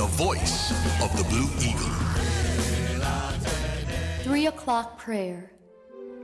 the voice of the Blue Eagle. 3 o'clock prayer.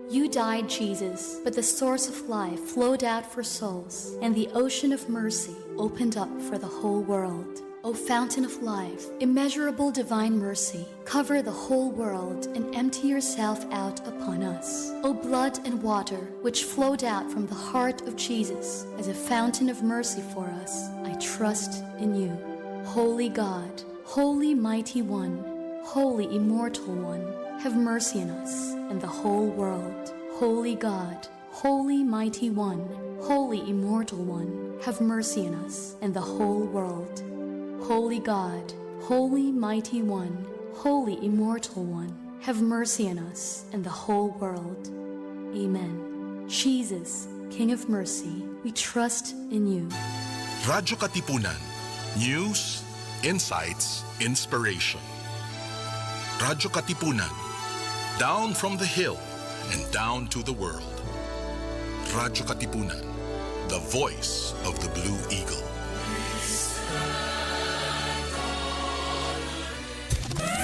You died, Jesus, but the source of life flowed out for souls, and the ocean of mercy opened up for the whole world. O fountain of life, immeasurable divine mercy, cover the whole world and empty yourself out upon us. O blood and water, which flowed out from the heart of Jesus as a fountain of mercy for us, I trust in you. Holy God, holy mighty one, holy immortal one, have mercy on us and the whole world. Holy God, holy mighty one, holy immortal one, have mercy on us and the whole world. Holy God, holy mighty one, holy immortal one, have mercy on us and the whole world. Amen. Jesus, King of mercy, we trust in you. Radyo Katipunan. News, insights, inspiration. Radyo Katipunan. Down from the hill and down to the world. Radyo Katipunan. The voice of the Blue Eagle.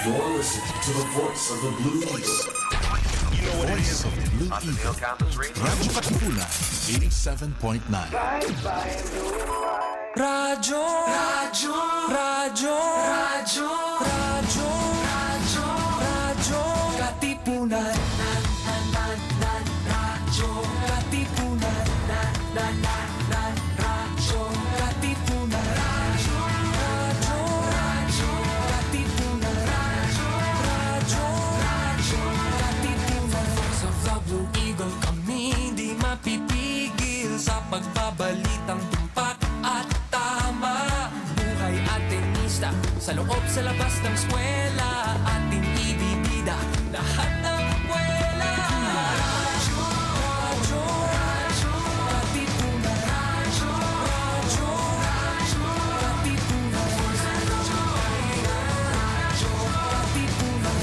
You're listening to the voice of the Blue Eagle. You know what voice of the Blue Eagle. Radyo Katipunan, 87.9. Radyo, Radyo, Radyo, Radyo, Radyo, Radyo, Radyo, Katipunan, Radyo, Katipunan, Radyo, Katipunan, Radyo, Radyo, Radyo, Katipunan, Radyo, Radyo, Radyo, Katipunan. Voice of the Blue Eagle, kami di mapipigil sa pagbabalitang tumpak at tama. Buhay at tenista, sa loob sa labas ng eskwela, ating ibibida lahat ng eskwela. Radyo, Radyo, Radyo, Katipunan, Radyo, Radyo, Radyo, Katipunan, Radyo, Radyo, Katipunan,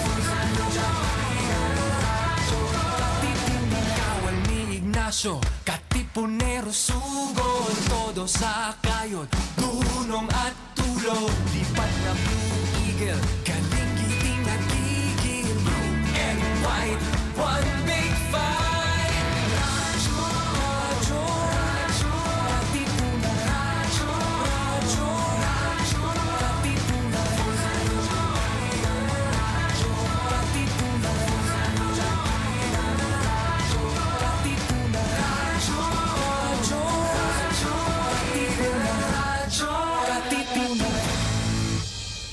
Radyo, Katipunan. Kawal ni Ignacio, Katipunero sugod, todo sa kayon, tunong at tulog. Lipat na Blue Eagle, galing giting nagigil. Blue and white, one big fight. Radyo, Radyo, Radyo, Katipunan, Radyo, Radyo, Radyo, Katipunan, Radyo, Radyo, Katipunan, Radyo, Katipunan, Radyo, Radyo, Radyo, Katipunan, Radyo, Katipunan.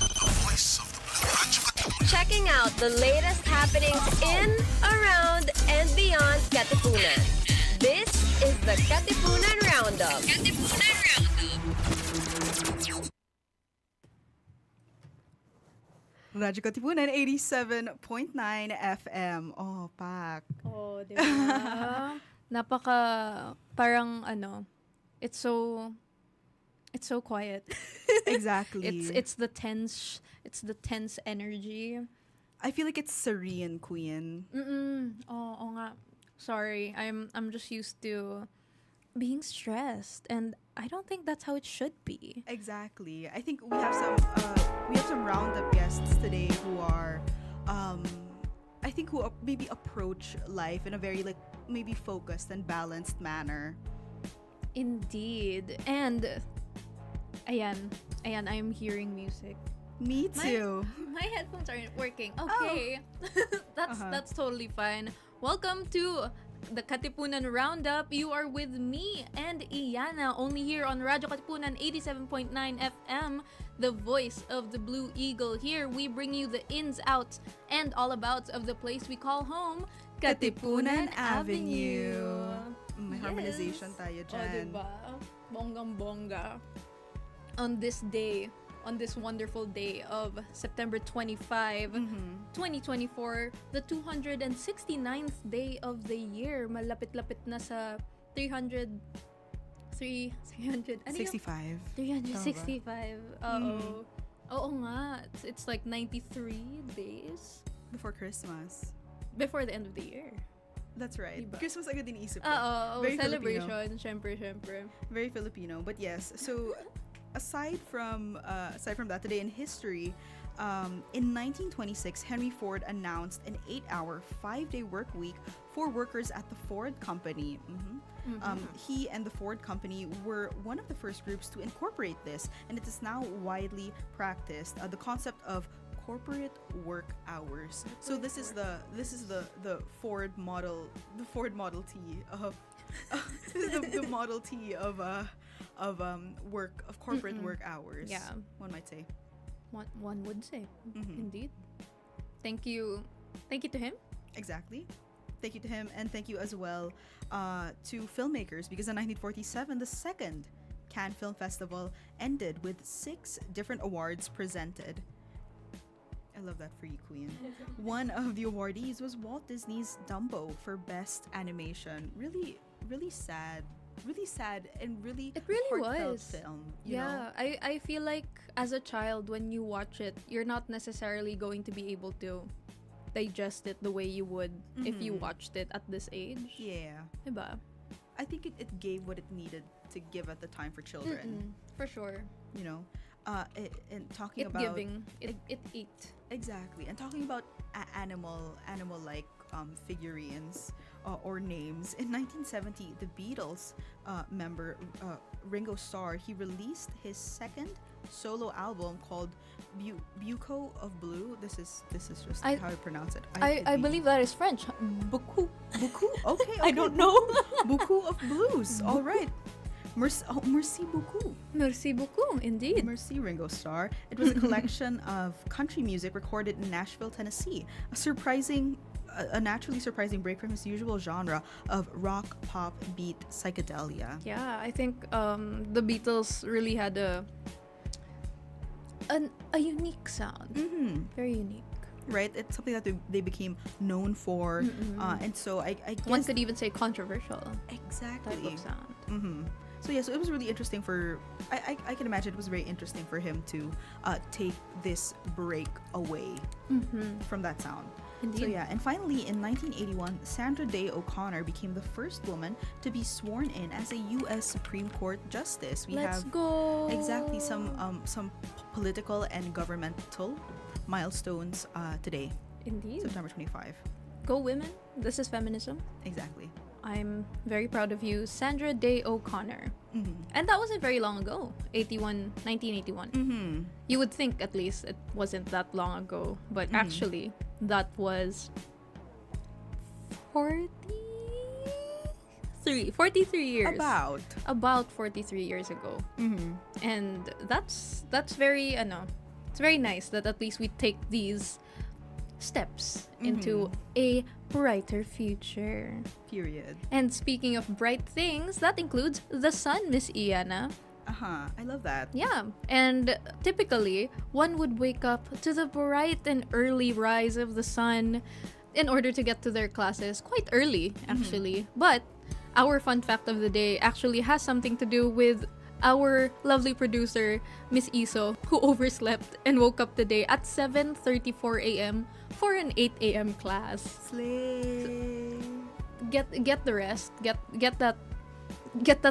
The voice of the Blue Radyo Katipunan. Checking out the latest happenings in, around, and beyond Katipunan. This is the Katipunan Roundup. Katipunan Roundup. Radyo Katipunan, 87.9 FM. Oh, pak. Oh, di ba? Napaka, parang it's so quiet. Exactly. It's the tense energy. I feel like it's serene, Queen. Oo nga. Sorry, I'm just used to being stressed, and I don't think that's how it should be. Exactly. I think we have some roundup guests today who are, who maybe approach life in a very maybe focused and balanced manner. Indeed. And ayan, I'm hearing music. Me too. My headphones aren't working. Okay. That's totally fine. Welcome to the Katipunan Roundup. You are with me and Iana, only here on Radyo Katipunan 87.9 FM, the voice of the Blue Eagle. Here we bring you the ins, outs, and all abouts of the place we call home, Katipunan Avenue. May harmonization tayo dyan. O, diba? Bonggang-bongga. On this wonderful day of September 25, 2024, the 269th day of the year. Malapit-lapit na sa 365. 365. Oo nga. It's like 93 days. Before Christmas. Before the end of the year. That's right. Diba? Christmas agad iniisip ko. Oo. Very Celebration. Filipino. Syempre. Very Filipino. But yes, so aside from that, today in history, in 1926, Henry Ford announced an 8-hour, 5-day work week for workers at the Ford Company. He and the Ford Company were one of the first groups to incorporate this, and it is now widely practiced. The concept of corporate work hours. So this is the Ford Model T of the Model T of corporate work hours. Yeah, one might say. One would say, indeed. Thank you to him. Exactly. Thank you to him, and thank you as well to filmmakers, because in 1947, the second Cannes Film Festival ended with 6 different awards presented. I love that for you, Queen. One of the awardees was Walt Disney's Dumbo for Best Animation. Really, really sad. Really sad and really It really heartfelt was. film. You know? I feel like as a child, when you watch it, you're not necessarily going to be able to digest it the way you would if you watched it at this age. Yeah. Diba? I think it gave what it needed to give at the time for children. For sure. You know? And talking It about giving. It ate. exactly, and talking about animal-like figurines or names. In 1970, the Beatles member Ringo Starr, he released his second solo album called Bucco of Blue. This is just how I pronounce it. I believe that is French. Beaucoup. Okay, I don't know. Bucco of Blues. All right. Merci beaucoup. Merci beaucoup, indeed. Merci, Ringo Starr. It was a collection of country music recorded in Nashville, Tennessee. A naturally surprising break from his usual genre of rock, pop, beat, psychedelia. Yeah, I think the Beatles really had a unique sound. Very unique. Right? It's something that they became known for. And so I guess... One could even say controversial Exactly. type of sound. So yeah, so it was really interesting for... I can imagine it was very interesting for him to take this break away from that sound. Indeed. So yeah, and finally in 1981, Sandra Day O'Connor became the first woman to be sworn in as a U.S. Supreme Court Justice. Let's go. Exactly some political and governmental milestones today. Indeed. September 25. Go women. This is feminism. Exactly. I'm very proud of you, Sandra Day O'Connor. And that wasn't very long ago. 1981. You would think at least it wasn't that long ago, but actually that was 43 years. About 43 years ago. And that's very it's very nice that at least we take these steps into a brighter future. Period. And speaking of bright things, that includes the sun, Miss Iana. I love that. Yeah, and typically, one would wake up to the bright and early rise of the sun in order to get to their classes quite early, actually. But our fun fact of the day actually has something to do with our lovely producer, Miss Iso, who overslept and woke up today at 7:34 a.m. for an 8 a.m. class. Slay. Get the rest. Get that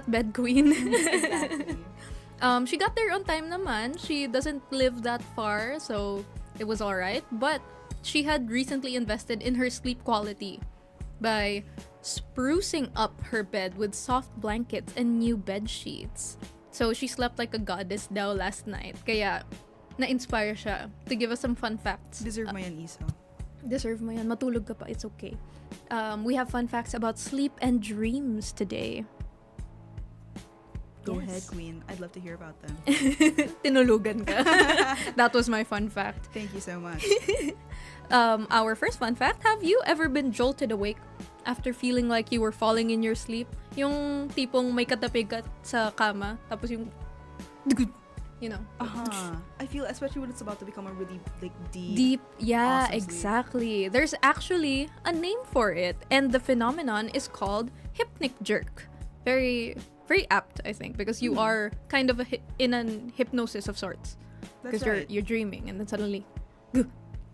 bed, queen. Exactly. She got there on time naman. She doesn't live that far, so it was alright. But she had recently invested in her sleep quality by sprucing up her bed with soft blankets and new bed sheets. So she slept like a goddess daw last night. Kaya na-inspire siya to give us some fun facts. Deserve mo yan, Iso. Deserve mo yan. Matulog ka pa. It's okay. We have fun facts about sleep and dreams today. Go ahead, Queen. I'd love to hear about them. Tinulugan ka. That was my fun fact. Thank you so much. Our first fun fact, have you ever been jolted awake after feeling like you were falling in your sleep? Yung tipong may katapig ka sa kama, tapos yung you know. I feel, especially when it's about to become a really Deep, yeah, awesome sleep. exactly. There's actually a name for it, and the phenomenon is called hypnic jerk. Very, very apt, I think, because you are kind of in an hypnosis of sorts. That's Because right. you're dreaming, and then suddenly,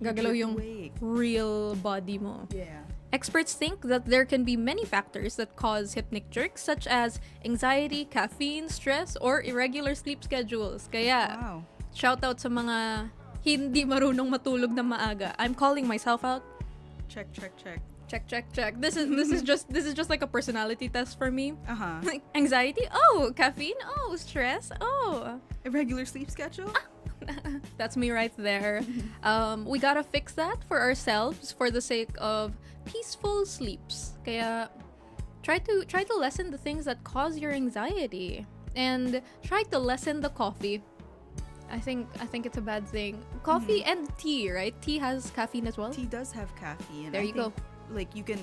gagalaw yung awake. real body mo. Yeah. Experts think that there can be many factors that cause hypnic jerks, such as anxiety, caffeine, stress, or irregular sleep schedules. Kaya, Wow. shout out sa mga hindi marunong matulog na maaga. I'm calling myself out. Check. Check. This is just like a personality test for me. Uh-huh. Like anxiety, oh, caffeine, oh, stress, oh. Irregular sleep schedule? That's me right there. We gotta fix that for ourselves for the sake of peaceful sleeps. Kaya try to lessen the things that cause your anxiety and try to lessen the coffee. I think it's a bad thing. Coffee and tea, right? Tea has caffeine as well. Tea does have caffeine. There you go. Like you can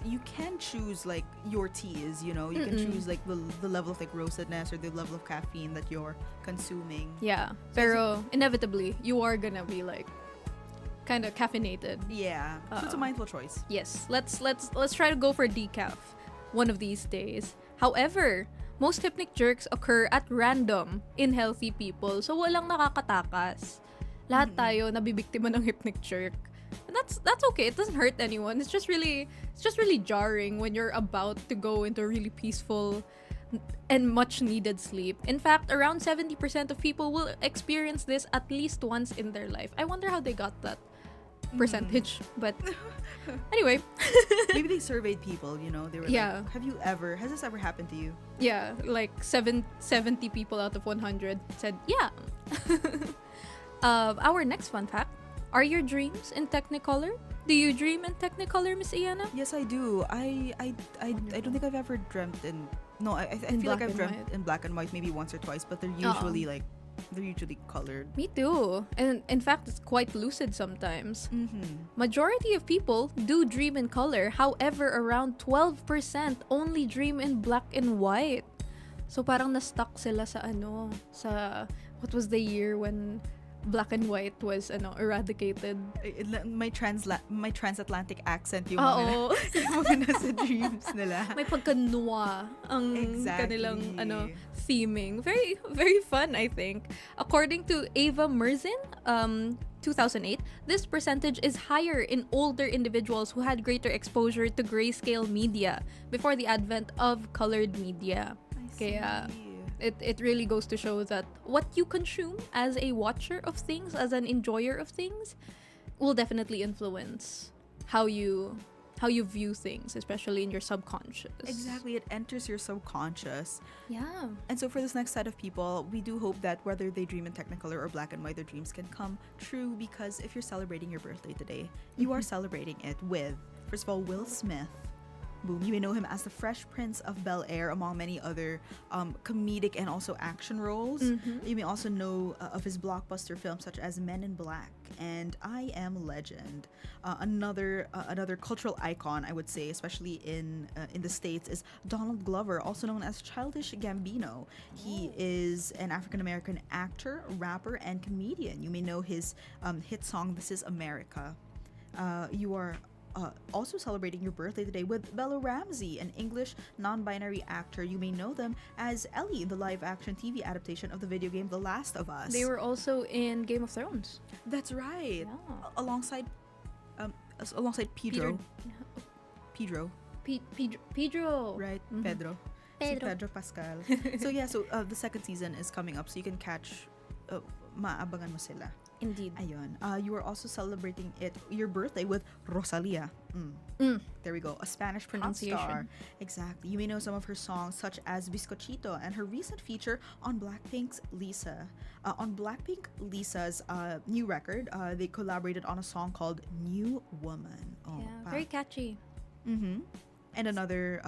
you can choose like your teas, you know. You can choose like the level of like roastedness or the level of caffeine that you're consuming. Yeah. Pero inevitably you are gonna be like kind of caffeinated. Yeah. So it's a mindful choice. Yes. Let's try to go for decaf one of these days. However, most hypnic jerks occur at random in healthy people. So walang nakakatakas. Lahat tayo nabibiktima ng hypnic jerk. And that's okay. It doesn't hurt anyone. It's just really jarring when you're about to go into a really peaceful and much needed sleep. In fact, around 70% of people will experience this at least once in their life. I wonder how they got that percentage. But anyway. Maybe they surveyed people, you know. They were Yeah. like, has this ever happened to you? Yeah, like 70 people out of 100 said, yeah. Our next fun fact. Are your dreams in Technicolor? Do you dream in Technicolor, Miss Iana? Yes, I do. I don't think I've ever dreamt in. No, I In feel like black I've and dreamt white. in black and white maybe once or twice, but they're usually they're usually colored. Me too. And in fact, it's quite lucid sometimes. Majority of people do dream in color. However, around 12% only dream in black and white. So parang na-stuck sila sa what was the year when black and white was eradicated? My transatlantic accent yung Oo. yung mga nasa dreams nila. May pagkanwa ang Exactly. kanilang theming. Very, very fun, I think. According to Ava Merzin, 2008, this percentage is higher in older individuals who had greater exposure to grayscale media before the advent of colored media. Kaya it really goes to show that what you consume as a watcher of things, as an enjoyer of things, will definitely influence how you view things, especially in your subconscious. Exactly, it enters your subconscious. Yeah. And so for this next set of people, we do hope that whether they dream in Technicolor or black and white, their dreams can come true, because if you're celebrating your birthday today, you are celebrating it with, first of all, Will Smith. Boom. You may know him as the Fresh Prince of Bel-Air, among many other comedic and also action roles. You may also know of his blockbuster films such as Men in Black and I Am Legend. Another cultural icon, I would say, especially in the States, is Donald Glover, also known as Childish Gambino. He is an African-American actor, rapper, and comedian. You may know his hit song, This Is America. You are also celebrating your birthday today with Bella Ramsey, an English non-binary actor. You may know them as Ellie in the live-action TV adaptation of the video game The Last of Us. They were also in Game of Thrones. That's right. Yeah. Alongside Pedro. Pedro. Pedro. Right, Pedro. Si Pedro Pascal. So the second season is coming up, so you can catch maabangan mo sila. Indeed. Ayun. You are also celebrating your birthday with Rosalia. There we go. A Spanish pop Pronunciation. star. Exactly. You may know some of her songs such as Bizcochito and her recent feature on Blackpink's Lisa. On Blackpink Lisa's new record, they collaborated on a song called New Woman. Oh, Yeah, wow. very catchy. And another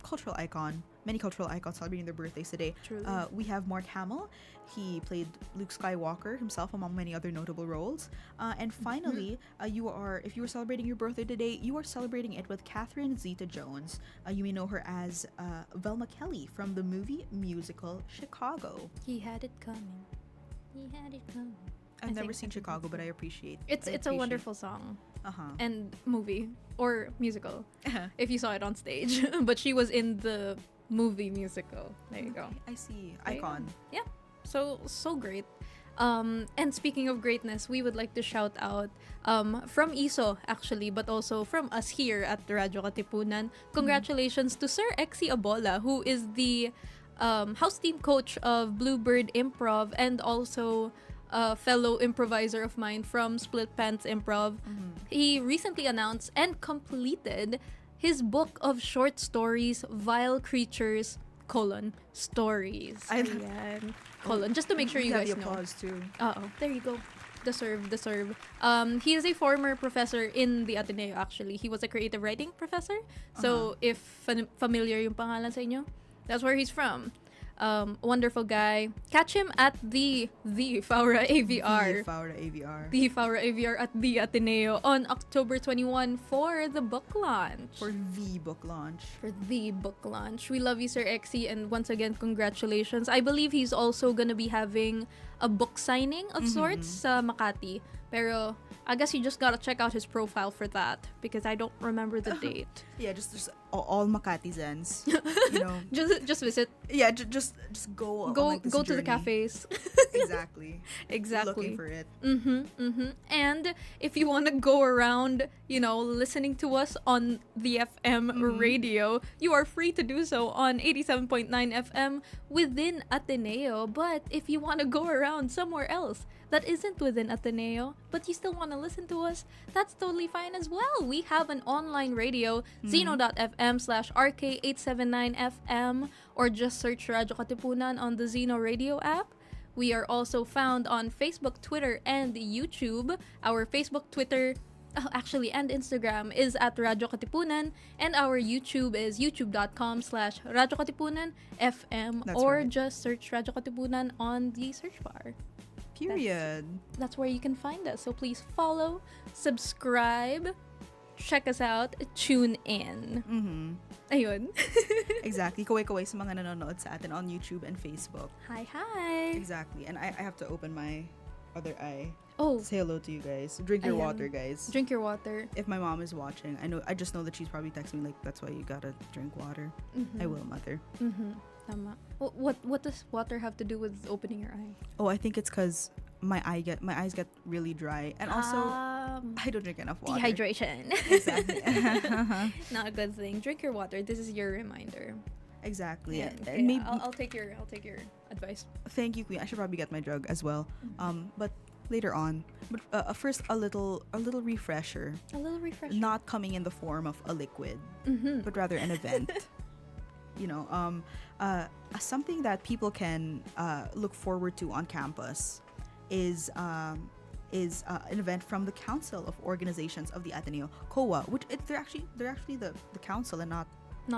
cultural icon. Many cultural icons celebrating their birthdays today. Truly. We have Mark Hamill. He played Luke Skywalker himself, among many other notable roles. And finally, if you were celebrating your birthday today, you are celebrating it with Catherine Zeta-Jones. You may know her as Velma Kelly from the movie musical Chicago. He had it coming. He had it coming. I've never seen Chicago, but I appreciate It's a wonderful song. Uh-huh. And movie or musical if you saw it on stage. But she was in the movie musical. There you go. I see. There you go. Icon. Yeah. So great. And speaking of greatness, we would like to shout out from ISO actually, but also from us here at Radyo Katipunan. Congratulations to Sir Exi Abola, who is the house team coach of Bluebird Improv and also a fellow improviser of mine from Split Pants Improv. He recently announced and completed his book of short stories, Vile Creatures, stories. Ayan. Just to make sure you have guys the know. applause too. There you go. Deserve. He is a former professor in the Ateneo actually. He was a creative writing professor. So if familiar yung pangalan sa inyo, that's where he's from. Wonderful guy. Catch him at the Faura AVR. The Faura AVR at the Ateneo on October 21 for the book launch. For the book launch. We love you, Sir Exi, and once again, congratulations. I believe he's also gonna be having a book signing of sorts sa Makati. Pero I guess you just gotta check out his profile for that because I don't remember the date. Yeah, just all Makatizens. You know, just visit. Yeah, just go. Go on, like, this go to the journey. cafes. Exactly. Exactly. Looking for it. And if you want to go around, listening to us on the FM radio, you are free to do so on 87.9 FM within Ateneo. But if you want to go around somewhere else that isn't within Ateneo, but you still want to listen to us, that's totally fine as well. We have an online radio, zeno.fm/RK879FM, or just search Radyo Katipunan on the Zeno Radio app. We are also found on Facebook, Twitter, and YouTube. Our Facebook, Twitter, and Instagram is at Radyo Katipunan, and our YouTube is youtube.com/Radyo Katipunan FM, or just search Radyo Katipunan on the search bar. Period. That's where you can find us. So please follow, subscribe, check us out, tune in. Ayun. Exactly. Kaway-kaway sa mga nanonood sa atin on YouTube and Facebook. Hi. Exactly. And I have to open my other eye. Oh. Say hello to you guys. Drink your water, guys. Drink your water. If my mom is watching, I just know that she's probably texting me like, that's why you gotta drink water. I will, mother. Tama. What does water have to do with opening your eye? Oh, I think it's because my eyes get really dry, and also I don't drink enough water. Dehydration. Exactly. Not a good thing. Drink your water. This is your reminder. Exactly. Yeah, And maybe, I'll take your advice. Thank you, Queen. I should probably get my drug as well. But later on. But first, a little refresher. A little refresher. Not coming in the form of a liquid, but rather an event. Something that people can look forward to on campus is an event from the Council of Organizations of the Ateneo, COA, which they're actually the council and not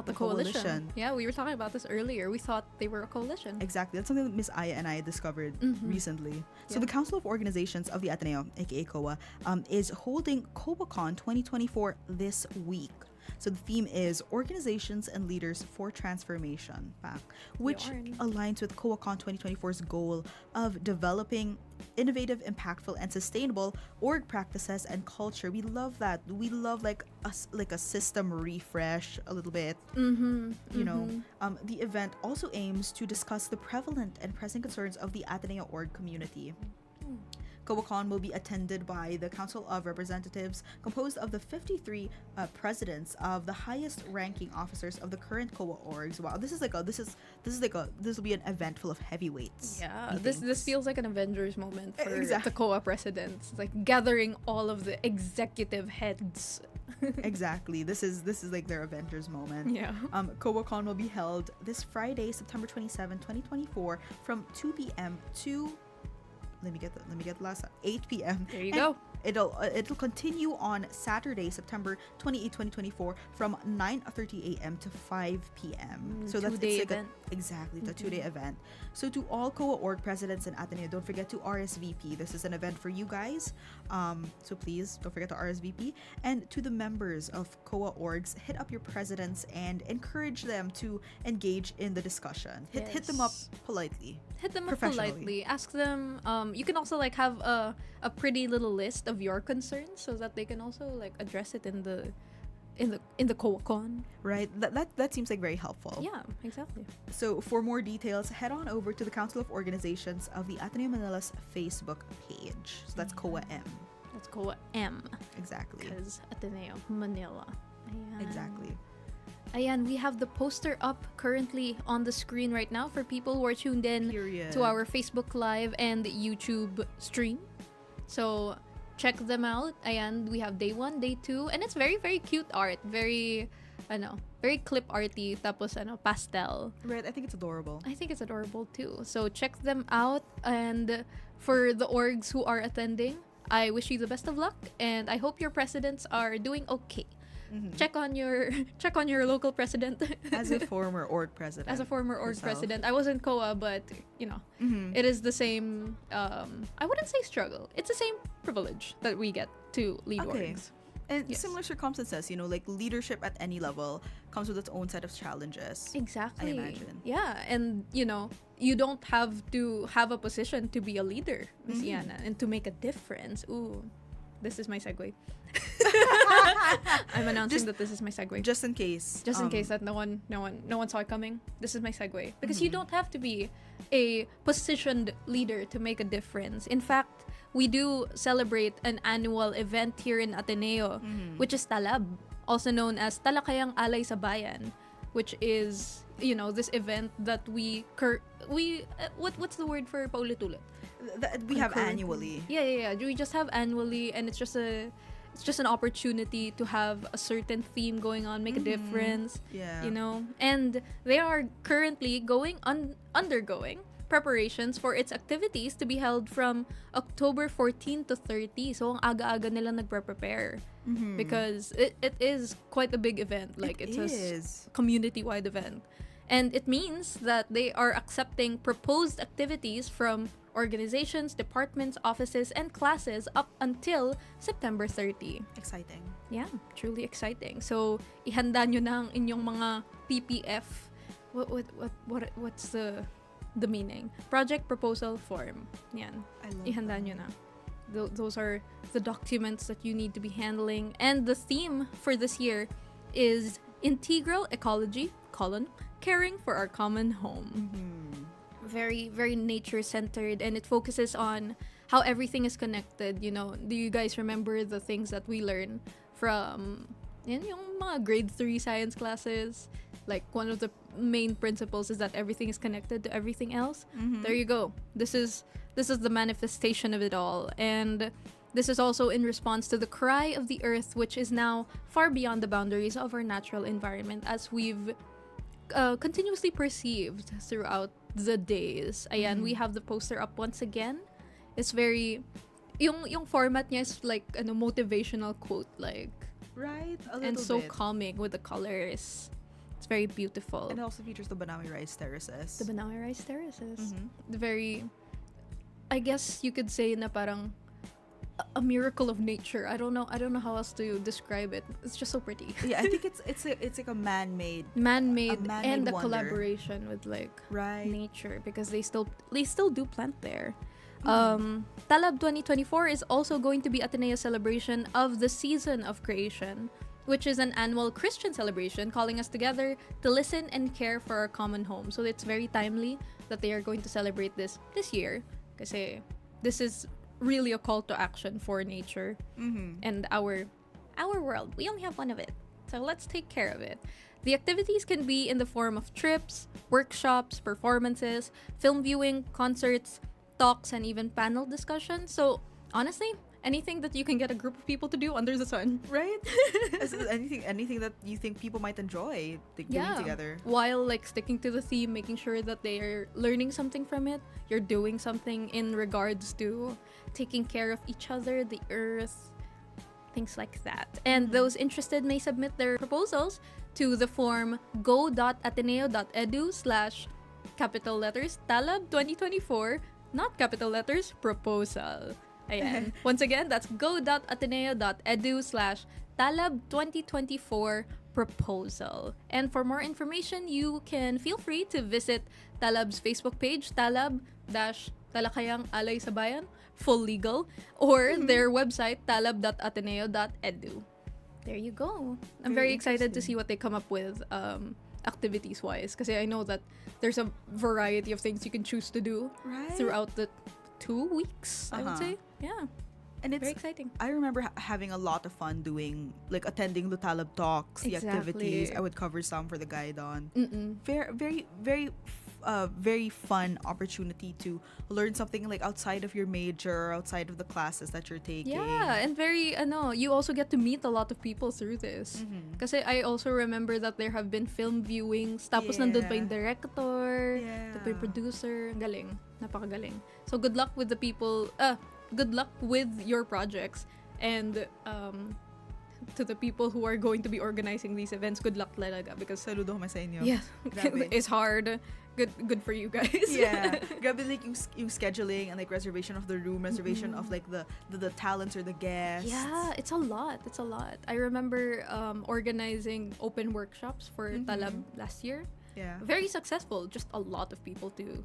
the coalition. Yeah, we were talking about this earlier. We thought they were a coalition. Exactly. That's something that Miss Aya and I discovered recently. So the Council of Organizations of the Ateneo, aka COA, is holding COACon 2024 this week. So the theme is Organizations and Leaders for Transformation, which aligns with COACon 2024's goal of developing innovative, impactful, and sustainable org practices and culture. We love that. We love like a system refresh a little bit. The event also aims to discuss the prevalent and present concerns of the Ateneo org community. COACon will be attended by the Council of Representatives, composed of the 53 presidents of the highest ranking officers of the current COA orgs. Wow, this will be an event full of heavyweights. Yeah, this feels like an Avengers moment for the COA presidents. It's like gathering all of the executive heads. Exactly. This is like their Avengers moment. Yeah. COACon will be held this Friday, September 27, 2024, from 2 p.m. to let me get the last 8 p.m. There you go. It'll continue on Saturday, September 28, 2024, from 9:30 a.m. to 5 p.m. So that's two-day like event. Exactly, the 2-day event. So to all COA org presidents in Ateneo, don't forget to RSVP. This is an event for you guys. So please don't forget to RSVP. And to the members of COA orgs, hit up your presidents and encourage them to engage in the discussion. Hit them up politely. Hit them up politely. Ask them. You can also like have a pretty little list of your concerns so that they can also like address it in the in the COA-con. Right. That seems like very helpful. Yeah, exactly. So for more details, head on over to the Council of Organizations of the Ateneo Manila's Facebook page. So that's COA-M. That's COA-M. Exactly. Because Ateneo Manila. Ayan. Exactly. Ayan, we have the poster up currently on the screen right now for people who are tuned in Period. to our Facebook Live and YouTube stream. So check them out. Ayan, we have day 1, day 2, and it's very, very cute art. Very, very clip arty. Tapos, pastel. Right. I think it's adorable. I think it's adorable too. So check them out. And for the orgs who are attending, I wish you the best of luck. And I hope your presidents are doing okay. Mm-hmm. Check on your local president. As a former org president. As a former org herself. president, I wasn't COA, but it is the same. I wouldn't say struggle. It's the same privilege that we get to lead Okay. orgs. And Yes. similar circumstances, like leadership at any level comes with its own set of challenges. Exactly. I imagine. Yeah, and you don't have to have a position to be a leader, Miss Mm-hmm. Iana, and to make a difference. Ooh, this is my segue. I'm announcing that this is my segue. Just in case. Just in case that no one saw it coming, this is my segue. Because you don't have to be a positioned leader to make a difference. In fact, we do celebrate an annual event here in Ateneo, which is Talab, also known as Talakayang Alay sa Bayan, which is, this event that what's the word for paulit-ulit? We have Currently. annually. Yeah. We just have annually, and it's just an opportunity to have a certain theme going on, make a difference. Yeah. And they are currently undergoing preparations for its activities to be held from October 14 to 30. So, ang aga-aga nila nagpre-prepare. Because it is quite a big event. Like, it's a community-wide event. And it means that they are accepting proposed activities from organizations, departments, offices, and classes up until September 30. Exciting. Yeah, truly exciting. So, ihanda nyo na ang inyong mga PPF. What's the meaning? Project Proposal Form. Yan. I love Ihanda nyo na. Those are the documents that you need to be handling. And the theme for this year is Integral Ecology, Caring for Our Common Home. Very, very nature-centered, and it focuses on how everything is connected. Do you guys remember the things that we learn from yung mga grade 3 science classes? Like, one of the main principles is that everything is connected to everything else. There you go. This is the manifestation of it all. And this is also in response to the cry of the earth, which is now far beyond the boundaries of our natural environment, as we've continuously perceived throughout the days. Ayan, we have the poster up once again. It's very, yung format niya is like motivational quote, like, Right? A little and so bit. calming with the colors. It's very beautiful. And it also features the Banawi rice terraces. The Banawi rice terraces. The very, I guess you could say na parang a miracle of nature. I don't know how else to describe it. It's just so pretty. Yeah, I think it's like a man-made Man-made, A man-made and the wonder. collaboration with like Right. nature, because they still do plant there. Talab 2024 is also going to be Ateneo's celebration of the Season of Creation, which is an annual Christian celebration calling us together to listen and care for our common home. So it's very timely that they are going to celebrate this year, kasi this is really a call to action for nature and our world. We only have one of it, so let's take care of it. The activities can be in the form of trips, workshops, performances, film viewing, concerts, talks, and even panel discussions. So honestly, anything that you can get a group of people to do under the sun. Right? anything that you think people might enjoy doing together. While like sticking to the theme, making sure that they are learning something from it. You're doing something in regards to taking care of each other, the earth, things like that. And those interested may submit their proposals to the form go.ateneo.edu/capital letters Talab 2024, not capital letters proposal. Ayan. Once again, that's go.ateneo.edu/Talab 2024 proposal. And for more information, you can feel free to visit Talab's Facebook page, Talab-Talakayang Alay sa Bayan, full legal, or their website, talab.ateneo.edu. There you go. I'm very excited to see what they come up with activities-wise. Because I know that there's a variety of things you can choose to do throughout the 2 weeks, I would say. Yeah. And it's very exciting. I remember having a lot of fun doing, like, attending Lutalab talks, the activities. I would cover some for the Gaidon. Very, very, very, very fun opportunity to learn something like outside of your major, outside of the classes that you're taking. Yeah, and very, you also get to meet a lot of people through this. Kasi I also remember that there have been film viewings, tapos nandun pa yung director, the producer. Galing. Napakagaling. So good luck with the people, good luck with your projects, and to the people who are going to be organizing these events, good luck talaga, because saludo kami sa inyo. Yeah, it's hard. Good for you guys. Yeah, grabe, like yung scheduling and like reservation of the room, reservation of like the talents or the guests. Yeah, it's a lot. I remember organizing open workshops for Talab last year. Yeah, very successful. Just a lot of people to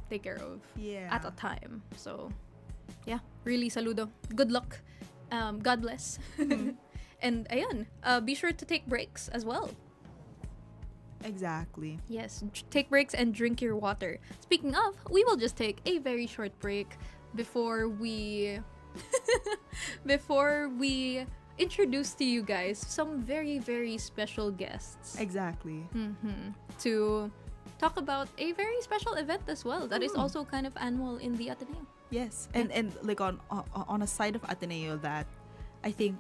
take care of at a time. So yeah, really saludo. Good luck. God bless. And ayun, be sure to take breaks as well. Exactly. Yes, take breaks and drink your water. Speaking of, we will just take a very short break before we introduce to you guys some very, very special guests. Exactly. To talk about a very special event as well that is also kind of annual in the Ateneo. Yes, and like on a side of Ateneo that I think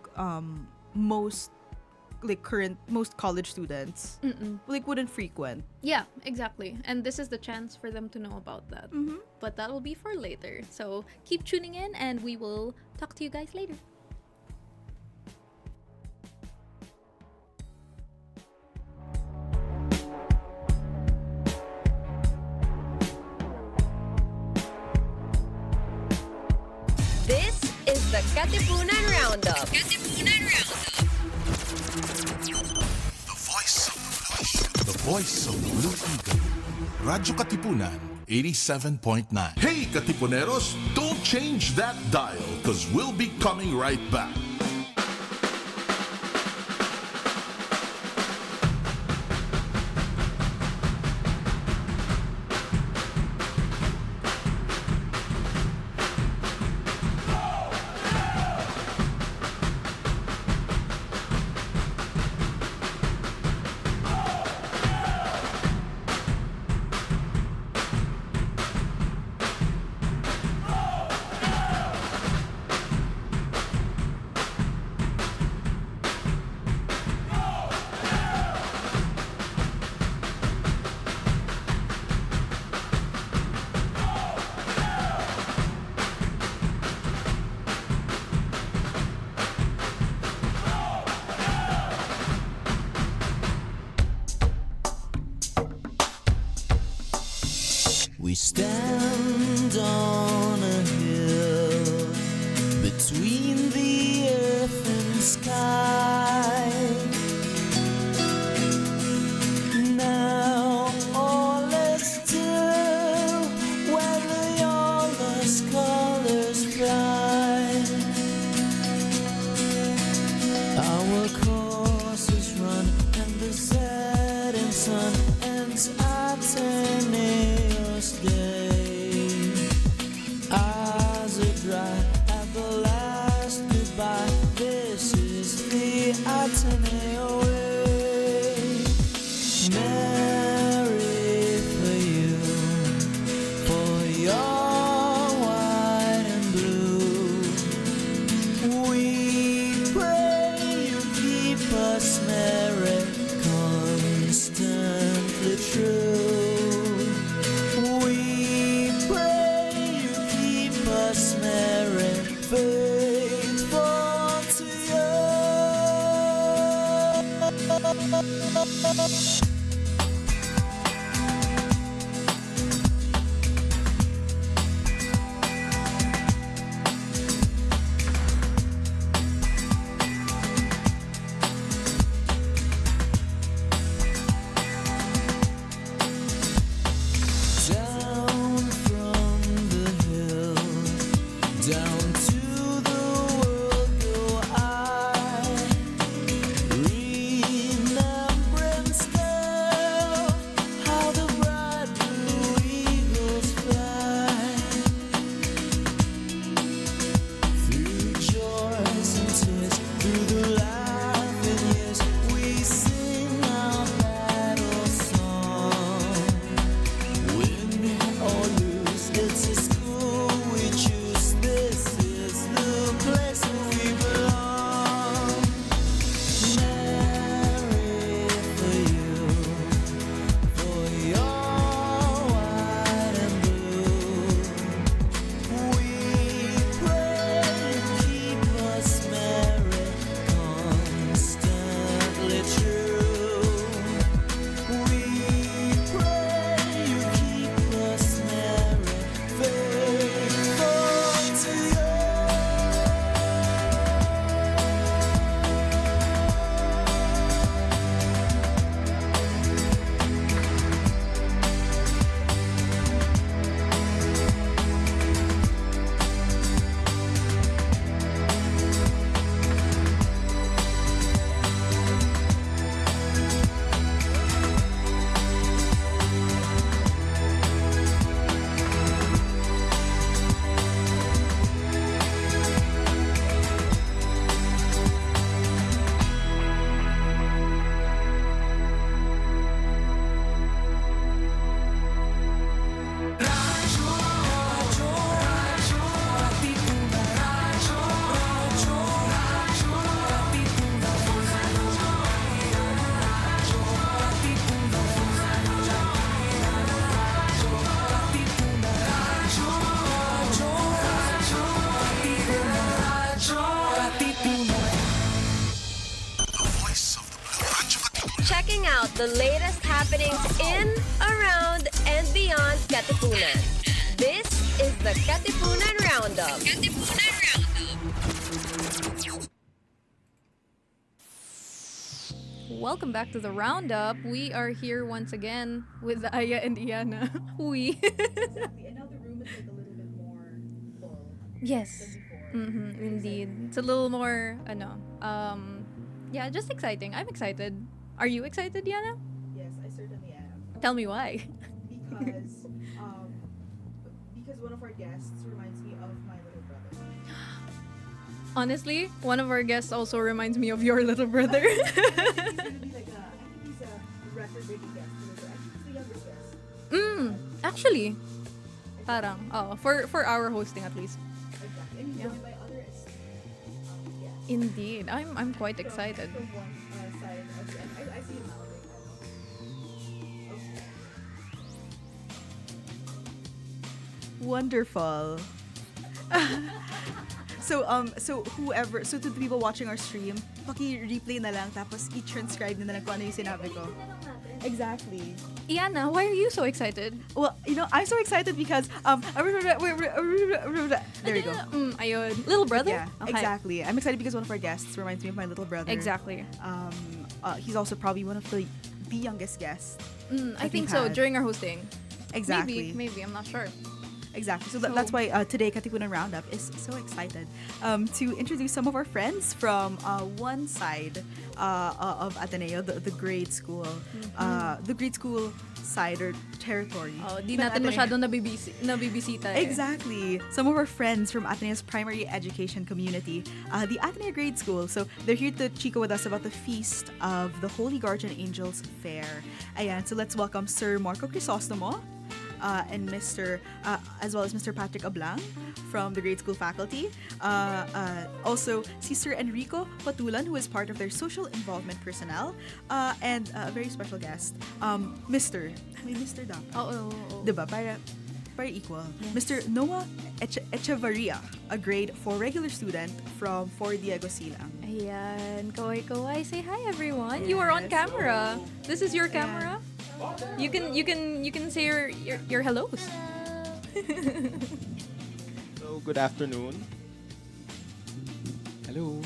most college students like wouldn't frequent. Yeah, exactly. And this is the chance for them to know about that. But that will be for later. So keep tuning in and we will talk to you guys later. This is the Katipunan Roundup. The voice of the Blue Eagle. Radyo Katipunan 87.9. Hey Katipuneros, don't change that dial because we'll be coming right back. We stand on a hill between the earth and sky. Now all is still where the yawless colors fly. Our course is run and the setting sun ends Ateneo's day. Eyes are dry at the last goodbye. This is the Ateneo way. Merry for you, for your white and blue. We pray you keep us merry, constantly true. We pray you keep us merry, faithful to you. Down from the hill, down to the world go I. the latest happenings in, around, and beyond Katipunan. This is the Katipunan Roundup. Katipunan Roundup. Welcome back to the Roundup. We are here once again with Aya and Iana. Exactly. And now the room is like a little bit more full. Yes. Indeed. It's a little more, yeah, just exciting. I'm excited. Are you excited, Iana? Yes, I certainly am. Tell me why. Because one of our guests reminds me of my little brother. Honestly, one of our guests also reminds me of your little brother. He's gonna be like I think he's a record-breaking guest. I think he's the youngest guest. Actually, parang, for our hosting at least. Exactly. And he's joined by other esteemed guests. Indeed, I'm quite excited. From one side of the I see him now. Okay. Wonderful. So to the people watching our stream, paki-replay na lang tapos i-transcribe na lang kung ano yung sinabi ko. Exactly. Iana, why are you so excited? Well, I'm so excited because there you go. Ayun. Little brother? Yeah, Okay. exactly. I'm excited because one of our guests reminds me of my little brother. Exactly. He's also probably one of the youngest guests. I think so, had. during our hosting. Exactly. Maybe, I'm not sure. Exactly. So that's why today Katipunan Roundup is so excited to introduce some of our friends from one side of Ateneo, the grade school, the grade school side or territory. Oh, di But natin Ateneo- masyadong nabibisita eh. Exactly. Some of our friends from Ateneo's primary education community, the Ateneo Grade School. So they're here to chico with us about the Feast of the Holy Guardian Angels Fair. Ayan, so let's welcome Sir Marco Crisostomo and Mr. As well as Mr. Patrick Ablang from the grade school faculty. Also, Sir Enrico Patulan, who is part of their social involvement personnel, and a very special guest, Mr. Dapat. Oo. Diba? Para equal. Mr. Noah Echevarria, a grade 4 regular student from 4 Diego Silang. Ayan. Kawai. Say hi, everyone. You are on camera. This is your camera. You can say your hellos. So, good afternoon. Hello.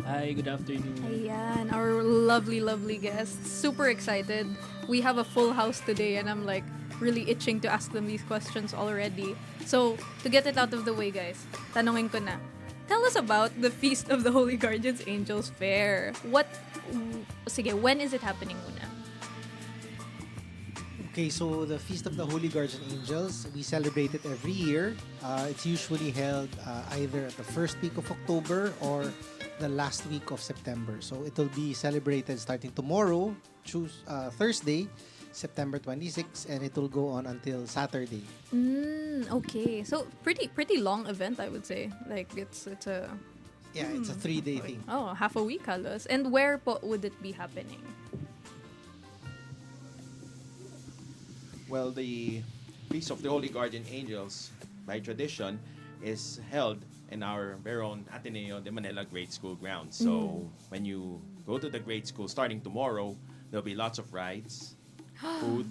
Hi, good afternoon. Ayan, our lovely guests. Super excited. We have a full house today and I'm like really itching to ask them these questions already. So, to get it out of the way, guys, tanongin ko na. Tell us about the Feast of the Holy Guardians Angels Fair. When is it happening muna? Okay, so the Feast of the Holy Guardian Angels, we celebrate it every year. It's usually held either at the first week of October or the last week of September. So it will be celebrated starting tomorrow, Thursday, September 26, and it will go on until Saturday. Okay. So pretty long event, I would say. Like it's a It's a 3-day thing. oh, half a week halos. And where po would it be happening? Well, the Feast of the Holy Guardian Angels, by tradition, is held in our very own Ateneo de Manila Grade School grounds. So when you go to the grade school starting tomorrow, there'll be lots of rides, food,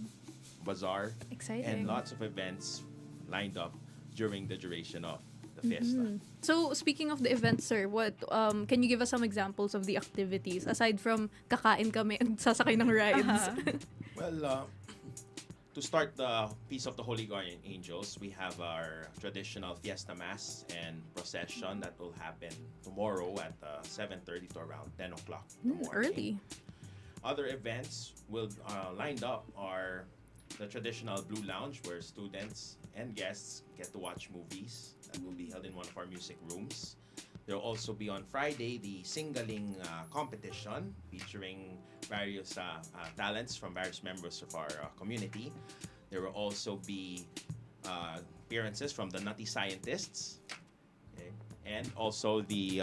bazaar, Exciting. and lots of events lined up during the duration of the fiesta. So, speaking of the events, sir, what can you give us some examples of the activities aside from kakain kami and sasakay ng rides? Well, to start the Feast of the Holy Guardian Angels, we have our traditional Fiesta Mass and procession that will happen tomorrow at 7:30 to around 10 o'clock in the morning. Early. Other events will lined up are the traditional Blue Lounge, where students and guests get to watch movies. That will be held in one of our music rooms. There will also be on Friday the Singaling competition featuring various talents from various members of our community. There will also be appearances from the Nutty Scientists. Okay. And also the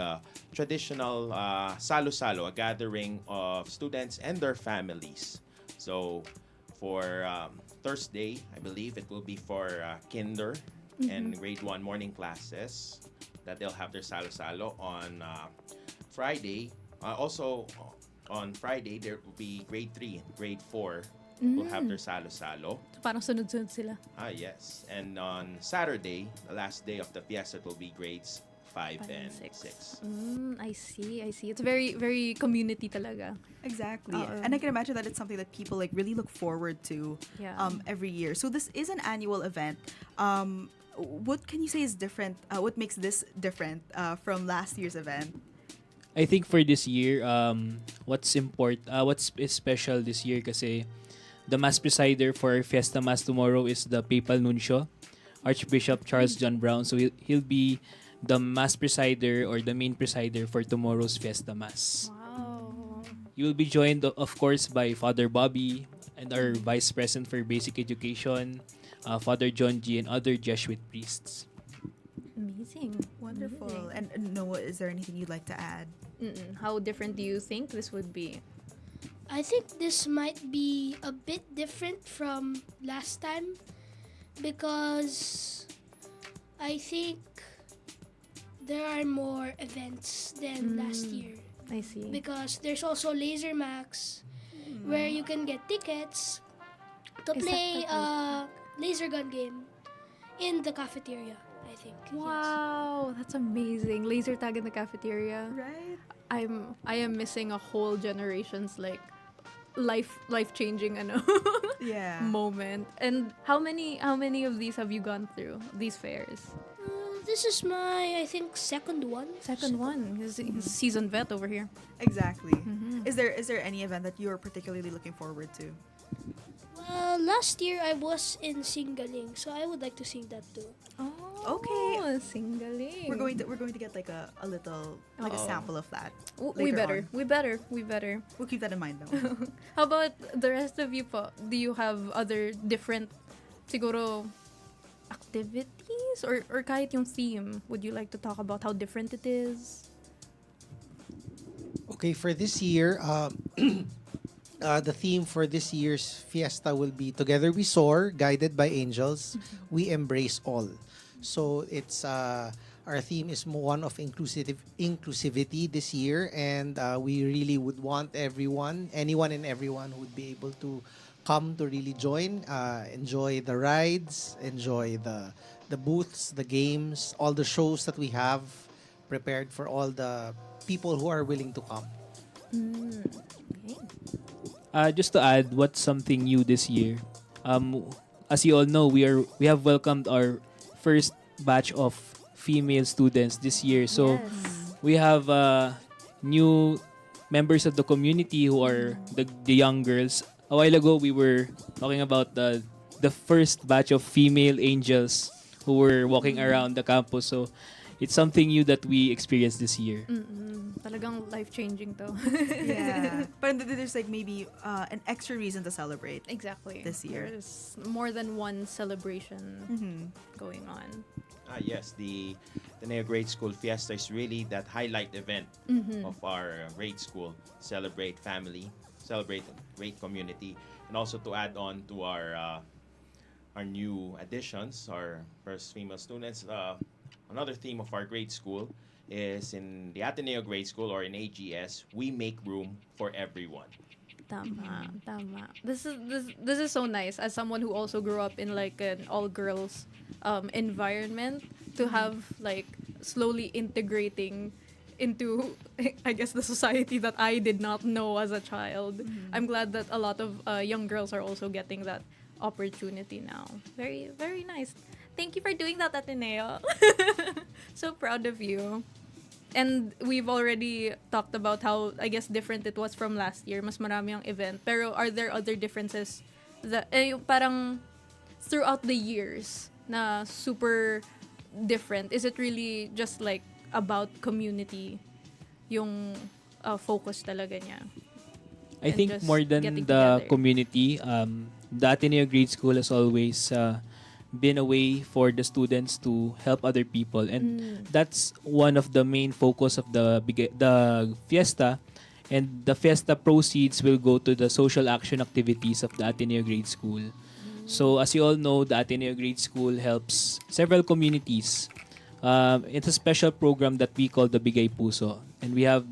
traditional Salo-Salo, a gathering of students and their families. So for Thursday, I believe it will be for kinder and grade 1 morning classes that they'll have their Salo-Salo. On Friday, also On Friday, there will be grade 3 and grade 4 will have their salo-salo. So, parang sunod-sunod sila. Yes. And on Saturday, the last day of the fiesta, it will be grades 5 and 6. I see. It's very, very community talaga. Exactly. And I can imagine that it's something that people like really look forward to every year. So this is an annual event. What can you say is different? What makes this different from last year's event? I think for this year, what's special this year kasi the Mass Presider for Fiesta Mass tomorrow is the Papal Nuncio, Archbishop Charles John Brown. So he'll be the Mass Presider or the main presider for tomorrow's Fiesta Mass. Wow. You will be joined, of course, by Father Bobby and our Vice President for Basic Education, Father John G. and other Jesuit priests. Amazing. Wonderful. And Noah, is there anything you'd like to add? How different do you think this would be? I think this might be a bit different from last time because I think there are more events than last year. I see. Because there's also Laser Max where you can get tickets to Is that play like a laser gun game in the cafeteria, I think. Wow, that's amazing. Laser tag in the cafeteria. Right? I am missing a whole generation's like life-changing moment. And how many of these have you gone through, these fairs? This is my, I think, second one. Second one. He's seasoned vet over here. Exactly. Is there any event that you're particularly looking forward to? Last year I was in Singaling, so I would like to sing that too. Oh, okay. Singaling. We're going to get like a little a sample of that. We better. We'll keep that in mind though. How about the rest of you po? Do you have other different siguro activities or kahit yung theme? Would you like to talk about how different it is? Okay, for this year, the theme for this year's fiesta will be Together We Soar, guided by angels. We embrace all. So it's our theme is one of inclusivity this year, and we really would want anyone and everyone who would be able to come to really join, enjoy the rides, enjoy the booths, the games, all the shows that we have prepared for all the people who are willing to come. Okay. Just to add, what's something new this year? As you all know, we have welcomed our first batch of female students this year. So we have new members of the community who are the young girls. A while ago, we were talking about the first batch of female angels who were walking around the campus. So it's something new that we experienced this year. Talagang life-changing to. Yeah. But there's like maybe an extra reason to celebrate. Exactly. This year. There's more than one celebration going on. Yes, the Ateneo Grade School Fiesta is really that highlight event of our grade school. Celebrate family, celebrate great community, and also to add on to our new additions, our first female students. Another theme of our grade school is in the Ateneo Grade School or in AGS, we make room for everyone. Tama. This is so nice as someone who also grew up in like an all girls environment to have like slowly integrating into I guess the society that I did not know as a child. I'm glad that a lot of young girls are also getting that opportunity now. Very, very nice. Thank you for doing that, Ateneo. So proud of you. And we've already talked about how, I guess, different it was from last year. Mas marami ang event. Pero are there other differences that, parang throughout the years na super different? Is it really just like about community yung focus talaga niya? I think more than the community, the Ateneo Grade School has always been a way for the students to help other people, and that's one of the main focus of the fiesta. And the fiesta proceeds will go to the social action activities of the Ateneo Grade School. So as you all know, the Ateneo Grade School helps several communities It's a special program that we call the Bigay Puso. And we have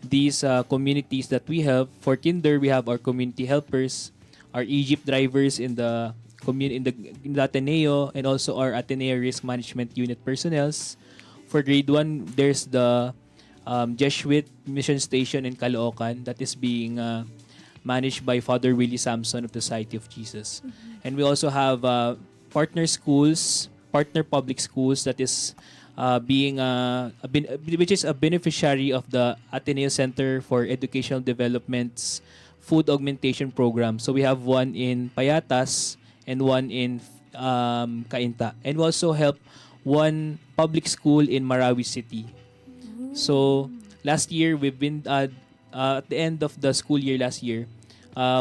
these communities that we help. For kinder, we have our community helpers, our Egypt drivers in the in the Ateneo, and also our Ateneo Risk Management Unit personnels. For grade 1, there's the Jesuit Mission Station in Caloocan that is being managed by Father Willie Samson of the Society of Jesus. And we also have partner schools, partner public schools that is which is a beneficiary of the Ateneo Center for Educational Development's food augmentation program. So we have one in Payatas and one in Cainta. And we also help one public school in Marawi City. So last year, we've been at the end of the school year last year,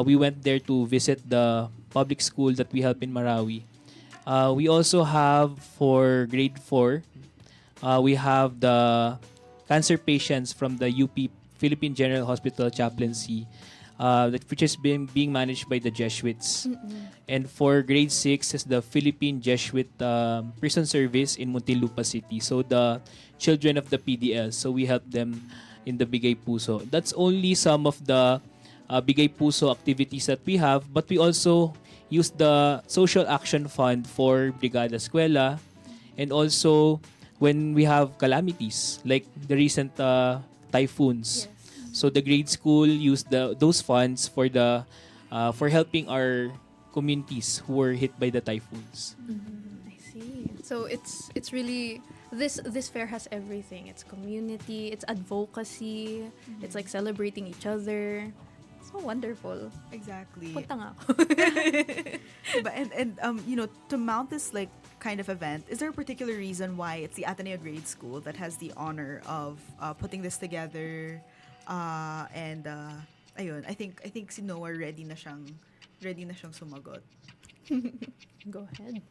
we went there to visit the public school that we help in Marawi. We also have for grade 4, we have the cancer patients from the UP Philippine General Hospital Chaplaincy, which is being managed by the Jesuits. And for grade 6 is the Philippine Jesuit Prison Service in Muntinlupa City. So the children of the PDL. So we help them in the Bigay Puso. That's only some of the Bigay Puso activities that we have, but we also use the Social Action Fund for Brigada Eskwela, and also when we have calamities like the recent typhoons. So the grade school used those funds for the for helping our communities who were hit by the typhoons. I see. So it's really this fair has everything. It's community, it's advocacy, it's like celebrating each other. So wonderful. Exactly. Punta nga ako. But you know, to mount this like kind of event, is there a particular reason why it's the Ateneo Grade School that has the honor of putting this together? Ayun, I think si Noah ready na siyang sumagot. Go ahead.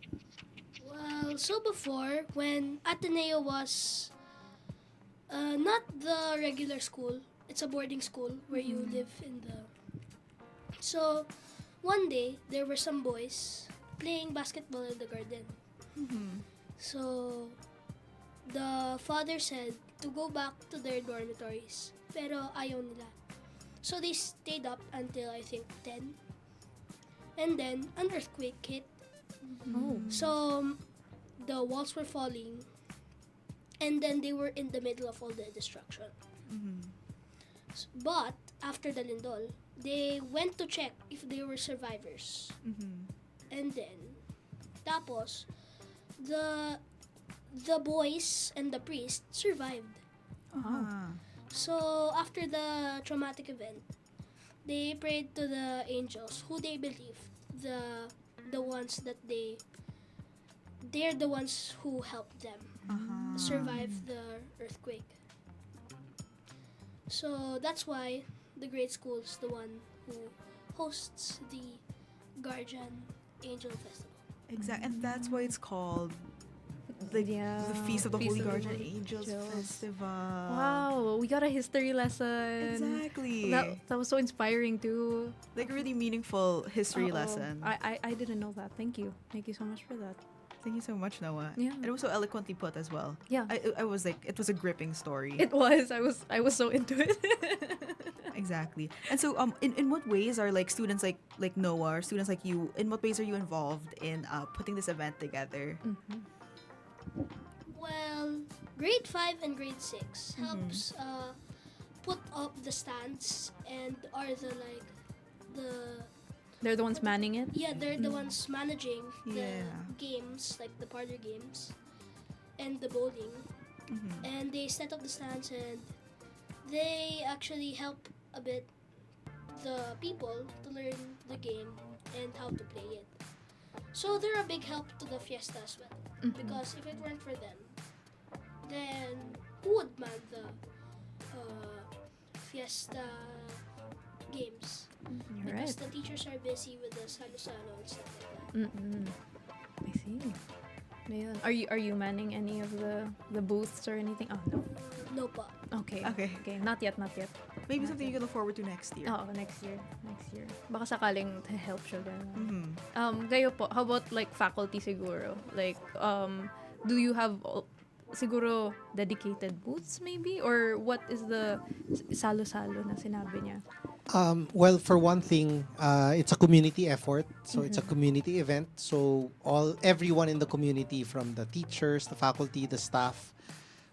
Well, so before, when Ateneo was not the regular school, it's a boarding school where you live in the... So, one day, there were some boys playing basketball in the garden. So, the father said to go back to their dormitories. Pero ayaw nila. So, they stayed up until, I think, 10. And then, an earthquake hit. So, the walls were falling. And then, they were in the middle of all the destruction. But, after the lindol, they went to check if they were survivors. And then, tapos, the boys and the priest survived. So, after the traumatic event, they prayed to the angels who they believe the ones that they're the ones who helped them survive the earthquake. So that's why the grade school is the one who hosts the Guardian Angel Festival. Exactly, and that's why it's called the Feast of the Holy Guardian Angels Festival. Wow, we got a history lesson. Exactly. That was so inspiring too. Like a really meaningful history lesson. I didn't know that. Thank you so much for that. Thank you so much, Noah. Yeah. And it was so eloquently put as well. Yeah. I was like, it was a gripping story. It was. I was so into it. Exactly. And so, in what ways are like students like Noah or students like you? In what ways are you involved in putting this event together? Well, grade 5 and grade 6 helps put up the stands and are They're the ones manning it? Yeah, they're the ones managing the games, like the parlor games and the bowling. And they set up the stands and they actually help a bit the people to learn the game and how to play it. So they're a big help to the fiesta as well. Because if it weren't for them, then who would man the fiesta games? Because the teachers are busy with the salo-salo and stuff like that. I see. Yeah. Are you manning any of the booths or anything? Oh no. No pa. Okay. Not yet. Maybe something you can look forward to next year. Oh, next year. Baka sakaling to help siya ganun. Kayo po, how about like faculty siguro? Like, do you have siguro dedicated booths maybe? Or what is the salo-salo na sinabi niya? Well, for one thing, it's a community effort. So it's a community event. So everyone in the community, from the teachers, the faculty, the staff,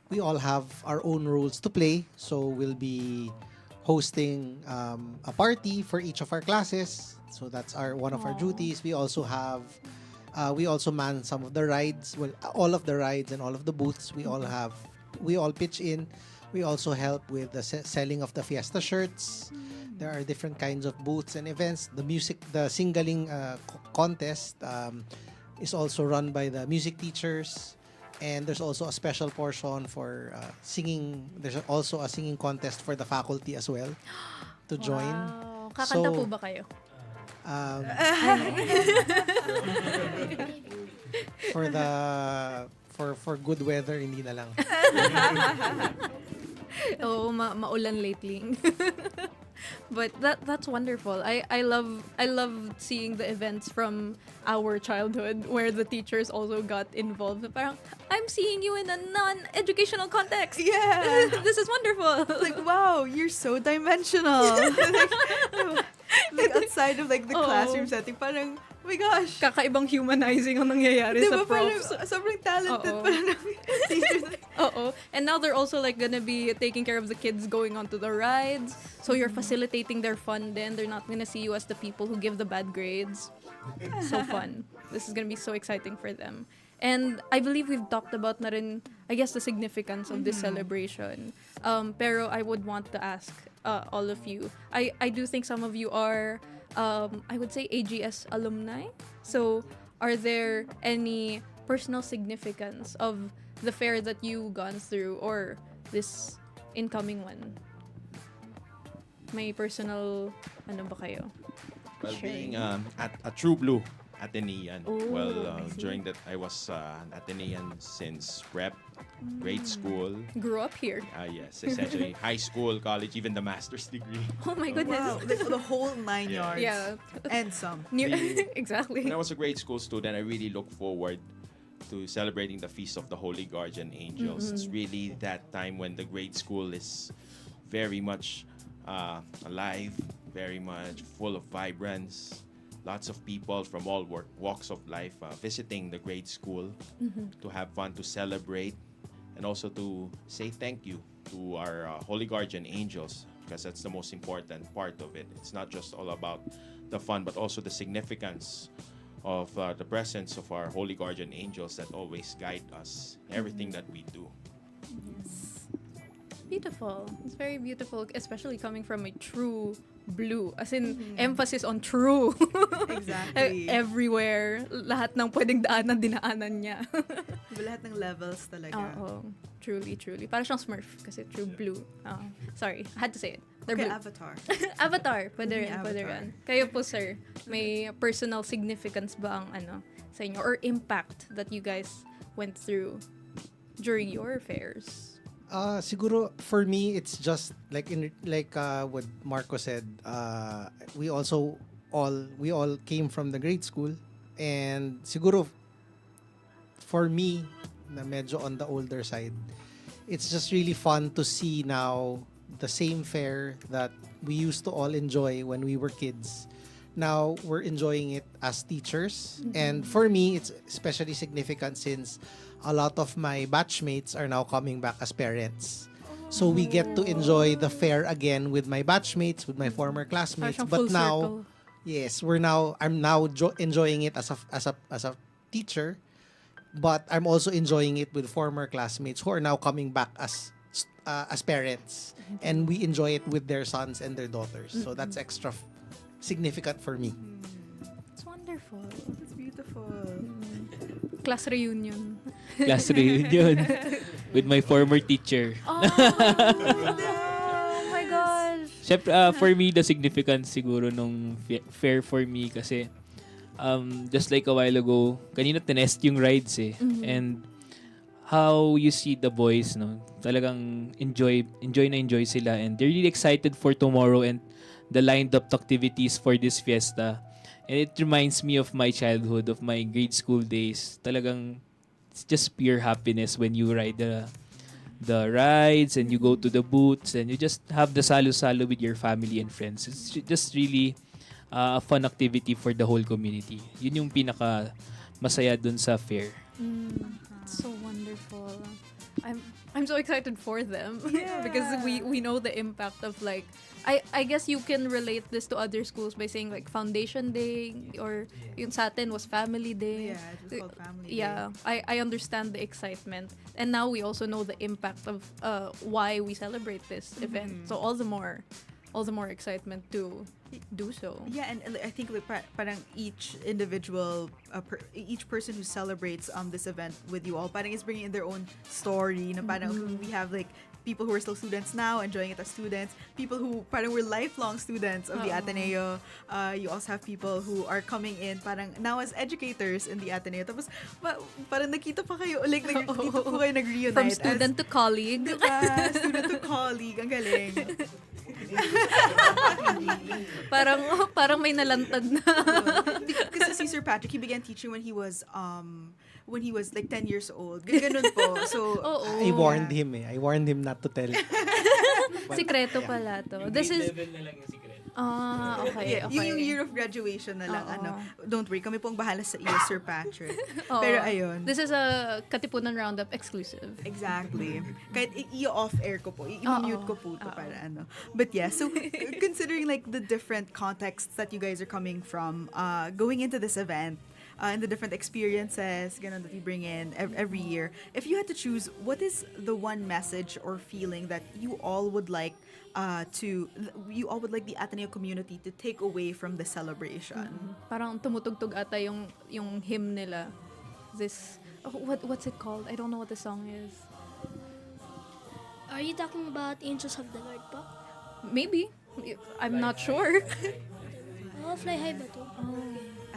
we all have our own roles to play. So we'll be hosting a party for each of our classes. So that's one of our duties. We also have we also man some of the rides. Well, all of the rides and all of the booths. We all pitch in. We also help with the selling of the fiesta shirts. There are different kinds of booths and events. The singling contest is also run by the music teachers. And there's also a special portion for singing. There's also a singing contest for the faculty as well to join. Wow. Kakanta po ba kayo? For good weather, hindi na lang. Oo, maulan lately. But that's wonderful. I love seeing the events from our childhood where the teachers also got involved. Parang, I'm seeing you in a non-educational context. Yeah. This is wonderful. Like, wow, you're so dimensional. like outside of like the classroom setting, parang, oh my gosh. Kakaibang humanizing ang nangyayari sa profs. Sobrang talented pala ng teachers. Oo. And now they're also like gonna be taking care of the kids going onto the rides. So you're facilitating their fun then. They're not gonna see you as the people who give the bad grades. So fun. This is gonna be so exciting for them. And I believe we've talked about na rin, I guess, the significance of this celebration. Pero I would want to ask all of you. I do think some of you are, I would say, AGS alumni. So are there any personal significance of the fair that you've gone through or this incoming one? May personal, ano ba kayo? Well, Sharing. being at a true blue Atenean. Oh, I see. During that, I was an Atenean since prep, grade school. Grew up here. Yes, essentially high school, college, even the master's degree. Oh my goodness. Wow, the whole 9 Yeah. yards. Yeah. And some. Exactly. When I was a grade school student, I really look forward to celebrating the Feast of the Holy Guardian Angels. It's really that time when the grade school is very much alive, very much full of vibrance. Lots of people from all walks of life visiting the grade school to have fun, to celebrate, and also to say thank you to our Holy Guardian Angels, because that's the most important part of it. It's not just all about the fun, but also the significance of the presence of our Holy Guardian Angels that always guide us in everything that we do. Beautiful. It's very beautiful, especially coming from a true blue. As in, emphasis on true. Exactly. Everywhere. Lahat ng pwedeng daanan, dinaanan niya. Lahat ng levels talaga. Oo. Truly, truly. Para siyang Smurf kasi true blue. Sorry, I had to say it. They're Okay, blue. Avatar. Avatar. Pwede rin, Avatar. pwede rin. Kayo po, sir, may personal significance ba ang sa inyo or impact that you guys went through during your fairs? Siguro for me, it's just like what Marco said. We all came from the grade school, and siguro for me, na medyo on the older side, it's just really fun to see now the same fair that we used to all enjoy when we were kids. Now we're enjoying it as teachers, and for me, it's especially significant since a lot of my batchmates are now coming back as parents. So we get to enjoy the fair again with my batchmates, with my former classmates. Parang But full now, circle. yes, I'm now enjoying it as a teacher. But I'm also enjoying it with former classmates who are now coming back as parents, and we enjoy it with their sons and their daughters. So that's extra significant for me. It's wonderful. It's beautiful. Class reunion. Class reunion with my former teacher. Oh my gosh. Syempre, for me, the significance siguro nung fair for me kasi just like a while ago, kanina tinest yung rides eh. And how you see the boys, no? Talagang enjoy sila, and they're really excited for tomorrow and the lined up activities for this fiesta. And it reminds me of my childhood, of my grade school days. Talagang it's just pure happiness when you ride the rides and you go to the booths and you just have the salo-salo with your family and friends. It's just really a fun activity for the whole community. Yun yung pinaka masaya dun sa fair. It's so wonderful. I'm so excited for them Yeah. because we know the impact of like I guess you can relate this to other schools by saying like Foundation Day or yung sa atin was Family Day. Yeah, it was called Family Day. Yeah, I understand the excitement, and now we also know the impact of why we celebrate this event. So all the more excitement to do so. Yeah, and I think like, parang each individual, each person who celebrates this event with you all, parang is bringing in their own story. Na parang we have like people who are still students now, enjoying it as students. People who parang were lifelong students of the Ateneo. You also have people who are coming in parang now as educators in the Ateneo. Tapos parang nakita pa kayo, like dito po kayo nag-reunite. From student to colleague. Diba? Student to colleague. Ang galing. parang may nalantad na. Because si Sir Patrick, he began teaching when he was like 10 years old. Ganun po. So I warned him I warned him not to tell. Sikreto pala to. This is okay. Yung year of graduation na lang. Don't worry, kami pong bahala sa iyo, Sir Patrick. Oo. Pero ayun. This is a Katipunan Roundup exclusive. Exactly. Kahit i-off-air ko po, i-mute ko po to para ano. But yeah, so considering like the different contexts that you guys are coming from, going into this event, and the different experiences ganun, that you bring in every year, if you had to choose, what is the one message or feeling that you all would like the Ateneo community to take away from the celebration? Parang tumutugtog ata yung hymn nila. This what's it called? I don't know what the song is. Are you talking about Angels of the Lord po? Maybe. I'm not sure. Oh, Fly High ba to?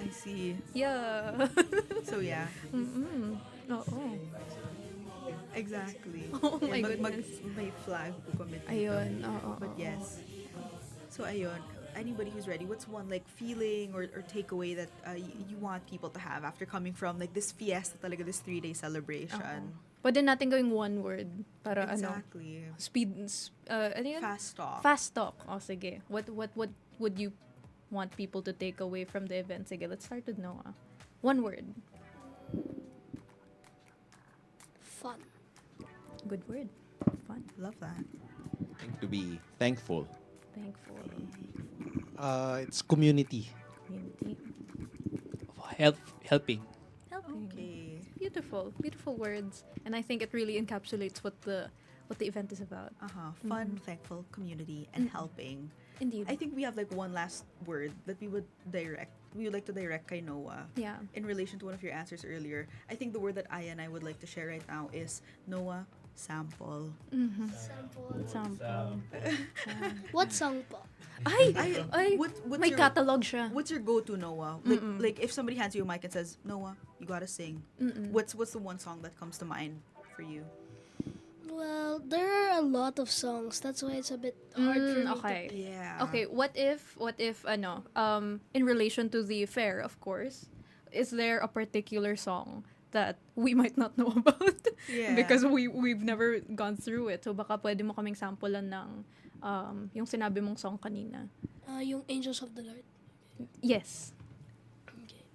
I see. Yeah. So yeah. Oo. Exactly. Oh my goodness. May flag po kami. Ayun. But yes. So ayun, anybody who's ready, what's one like feeling or takeaway that you want people to have after coming from like this fiesta talaga, this 3-day celebration? Pwede natin gawing one word para Exactly. ano yun? Fast talk. Fast talk. O sige. What would you want people to take away from the event? Sige, let's start with Noah. One word. Fun. Good word. Fun. Love that. I think to be thankful. Thankful. It's community. Community. Helping. Helping. Okay. Beautiful. Beautiful words. And I think it really encapsulates what the event is about. Fun, thankful, community, and helping. Indeed. I think we have like one last word that we would like to direct kay Noah. Yeah. In relation to one of your answers earlier. I think the word that I and I would like to share right now is Noah, sample. Sample. What song po? Ay! What's May your, catalog siya. What's your go-to, Noah? Like if somebody hands you a mic and says, Noah, you gotta sing. What's the one song that comes to mind for you? Well, there are a lot of songs. That's why it's a bit hard for me Okay. to... Yeah. Okay, what if in relation to the fair, of course, is there a particular song that we might not know about? Yeah. Because we've never gone through it. So baka pwede mo kaming sampulan ng yung sinabi mong song kanina. Yung Angels of the Lord. Yes. Okay.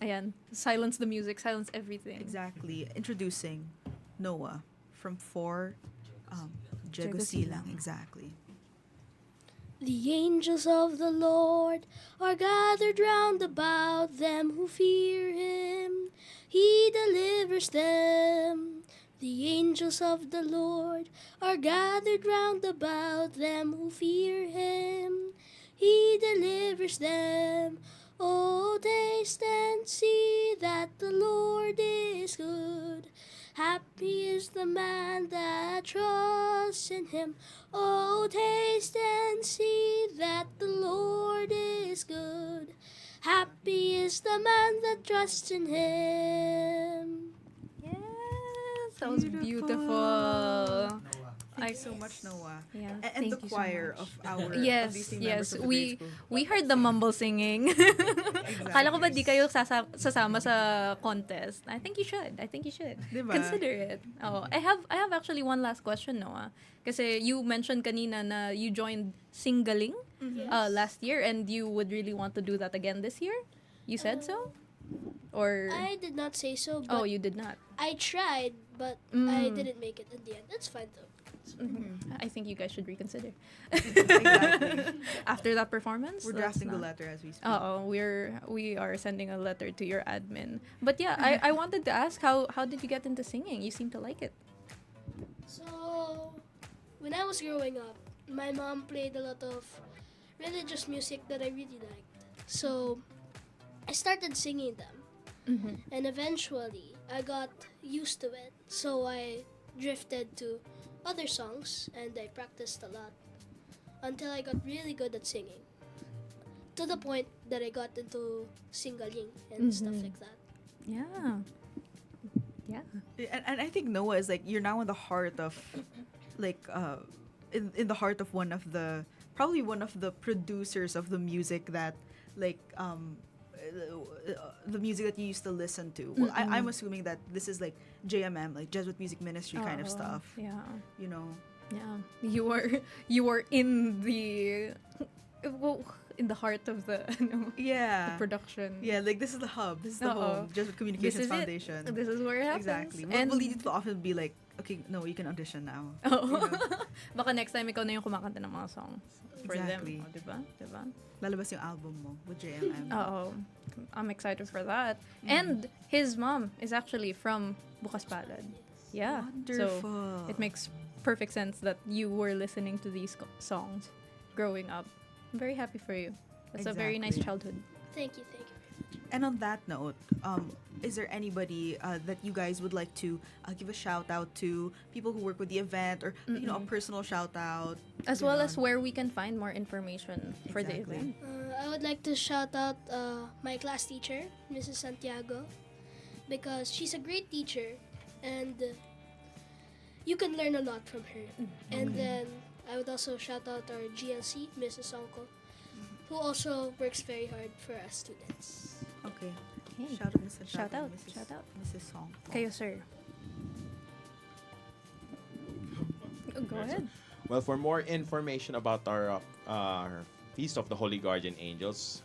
Ayan. Silence the music, silence everything. Exactly. Introducing Noah from 4 Jegosilang. Exactly. The angels of the Lord are gathered round about them who fear him. He delivers them. The angels of the Lord are gathered round about them who fear him. He delivers them. Oh, taste and see that the Lord is good. Happy is the man that trusts in him. Oh, taste and see that the Lord is good. Happy is the man that trusts in him. Yes, that was beautiful. Thank you so much, Noah. Yeah, And thank the you so choir much. of our Yes, of these team yes. members of the We grade school. we heard the mumble singing. Akala ko ba di kayo sasama sa contest? I think you should. Diba? Consider it. Oh, I have actually one last question, Noah. Kasi you mentioned kanina na you joined Singaling last year and you would really want to do that again this year? You said so? Or I did not say so, but oh, you did not. I tried, but I didn't make it in the end. That's fine though. I think you guys should reconsider. Exactly. After that performance, We're drafting the letter as we speak. we are sending a letter to your admin. But yeah, I wanted to ask how did you get into singing? You seem to like it. So, when I was growing up, my mom played a lot of religious music that I really liked. So, I started singing them. And eventually, I got used to it. So, I drifted to other songs and I practiced a lot until I got really good at singing. To the point that I got into singaling and stuff like that. Yeah. Yeah. And I think Noah is like, you're now in the heart of like in the heart of probably one of the producers of the music that like the music that you used to listen to. Well, I'm assuming that this is like JMM, like Jesuit Music Ministry kind of stuff. Yeah. You know. Yeah. You are in the in the heart of the Yeah. the production. Yeah, like this is the hub. This is the home. Jesuit Communications Foundation. This is where it happens. Exactly. And We'll need to often be like, okay, no, you can audition now. oh. You know? Baka next time ikaw na yung kumakanta ng mga songs for Exactly. them. Oh, diba? Diba? Lalabas yung album mo with JMM. Oh, I'm excited for that. And his mom is actually from Bukas Palad. Yeah. Wonderful. So it makes perfect sense that you were listening to these songs growing up. I'm very happy for you. That's a very nice Exactly. childhood. Thank you. And on that note, is there anybody that you guys would like to give a shout out to, people who work with the event, or you know, a personal shout out, As well as where we can find more information for the Exactly. event. I would like to shout out my class teacher, Mrs. Santiago, because she's a great teacher and you can learn a lot from her. And then I would also shout out our GLC, Mrs. Sonko, who also works very hard for us students. Okay. Hey. Shout out, Mr. Shout out, Mrs. shout out. Mrs. Song. Kayo, sir. Go ahead. Well, for more information about our Feast of the Holy Guardian Angels,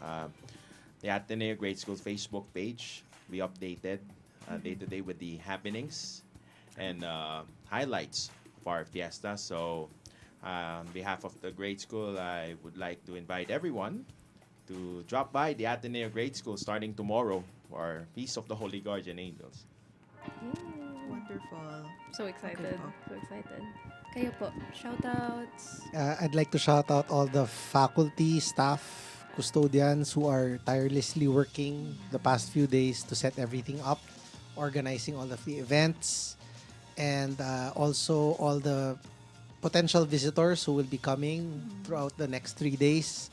the Ateneo Grade School Facebook page, we updated day to day with the happenings and highlights of our fiesta. So, on behalf of the grade school, I would like to invite everyone to drop by the Ateneo Grade School starting tomorrow for our Feast of the Holy Guardian Angels. Wonderful. So excited. Okay po. So excited. Kayo po, shoutouts. I'd like to shout out all the faculty, staff, custodians who are tirelessly working the past few days to set everything up, organizing all of the events, and also all the potential visitors who will be coming throughout the next 3 days.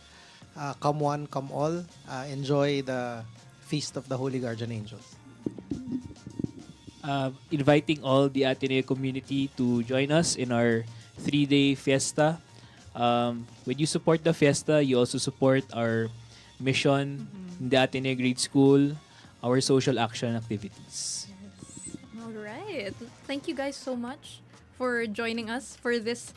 Come one, come all. Enjoy the Feast of the Holy Guardian Angels. Inviting all the Ateneo community to join us in our 3-day fiesta. When you support the fiesta, you also support our mission in the Ateneo Grade School, our social action activities. All right. Thank you guys so much for joining us for this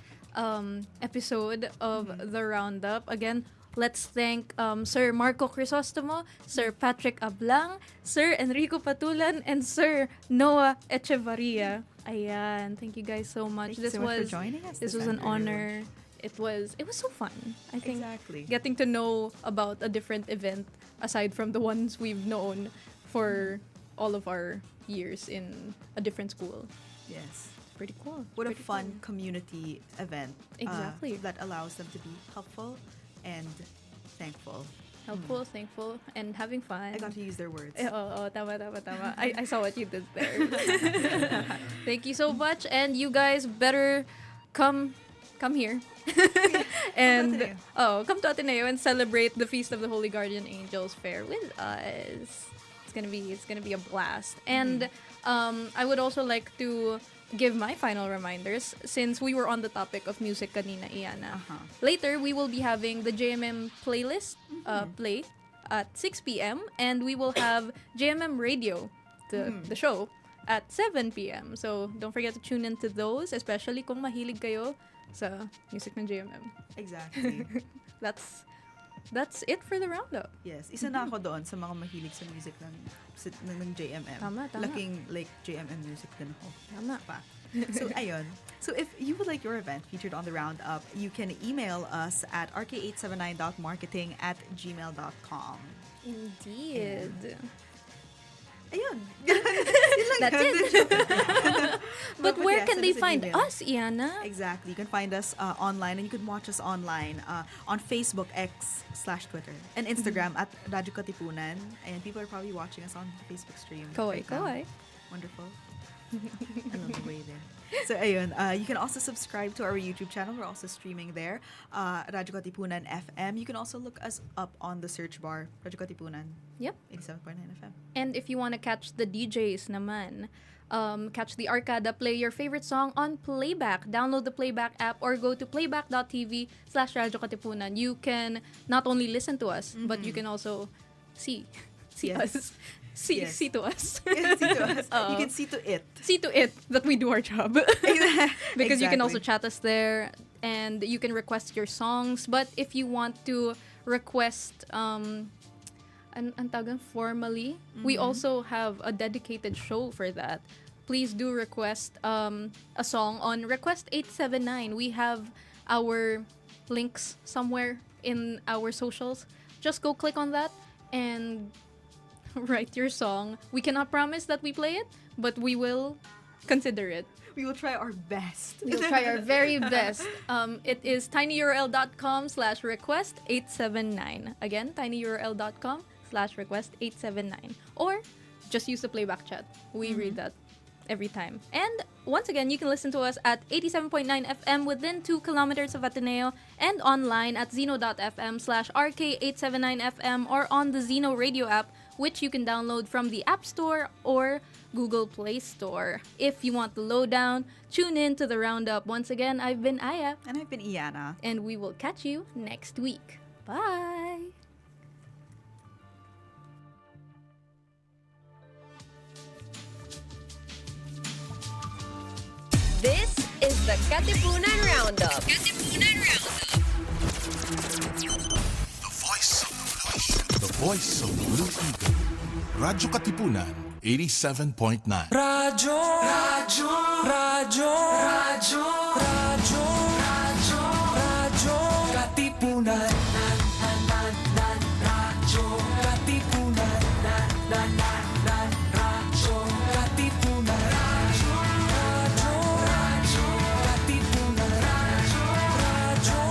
episode of the Roundup. Again, let's thank Sir Marco Crisostomo, Sir Patrick Ablang, Sir Enrico Patulan, and Sir Noah Echevarria. Ayan, thank you guys so much. Thank you so much for joining us This this was an afternoon. honor. It was so fun. I think Exactly. getting to know about a different event aside from the ones we've known for all of our years in a different school. Yes. Pretty cool. What a Pretty fun cool. community event. Exactly. That allows them to be helpful and thankful. Helpful, thankful, and having fun. I got to use their words. Tama. I saw what you did there. Thank you so much, and you guys better come here. And come to Ateneo and celebrate the Feast of the Holy Guardian Angels Fair with us. It's gonna be a blast. And I would also like to give my final reminders, since we were on the topic of music kanina, Iana. Later, we will be having the JMM playlist play at 6 p.m. and we will have JMM Radio, the show, at 7 p.m. So don't forget to tune into those, especially kung mahilig kayo sa music ng JMM. Exactly. That's it for the roundup. Yes, isa na ako doon sa mga mahilig sa music ng JMM. Tama. Laking like JMM music din ako. Tama. Pa. So, ayun. So, if you would like your event featured on the roundup, you can email us at rk879.marketing@gmail.com. Indeed. Ayun. That's it. But where yes, can send they us an find email. us, Iana? Exactly. You can find us online, and you can watch us online on Facebook, X/Twitter, and Instagram at Radyo Katipunan. And people are probably watching us on the Facebook stream. Kawai, right now. kawai. Wonderful. I love the way there. So, ayun. You can also subscribe to our YouTube channel. We're also streaming there. Radyo Katipunan FM. You can also look us up on the search bar. Radyo Katipunan. Yep. 87.9 FM. And if you want to catch the DJs naman, catch the Arcada, play your favorite song on playback. Download the playback app or go to playback.tv/Radyo Katipunan. You can not only listen to us, but you can also see Yes. us. See to us. Yes, see to us. You can see to it. See to it that we do our job. Because you can also Exactly. chat us there and you can request your songs. But if you want to request formally, we also have a dedicated show for that. Please do request a song on Request 879. We have our links somewhere in our socials. Just go click on that and write your song. We cannot promise that we play it, but we will consider it. We will try our best. We will try our very best. It is tinyurl.com/request879. Again, tinyurl.com/request879. Or just use the playback chat. We read that every time. And once again, you can listen to us at 87.9 FM within 2 kilometers of Ateneo and online at zeno.fm/rk879fm or on the Zeno Radio app, which you can download from the App Store or Google Play Store. If you want the lowdown, tune in to the Roundup. Once again, I've been Aya. And I've been Iana. And we will catch you next week. Bye! This is the Katipunan Roundup. Katipunan Roundup. The voice of the Blue Eagle. Radyo Katipunan, 87.9. Radyo, Radyo, Radyo, Radyo, Radyo.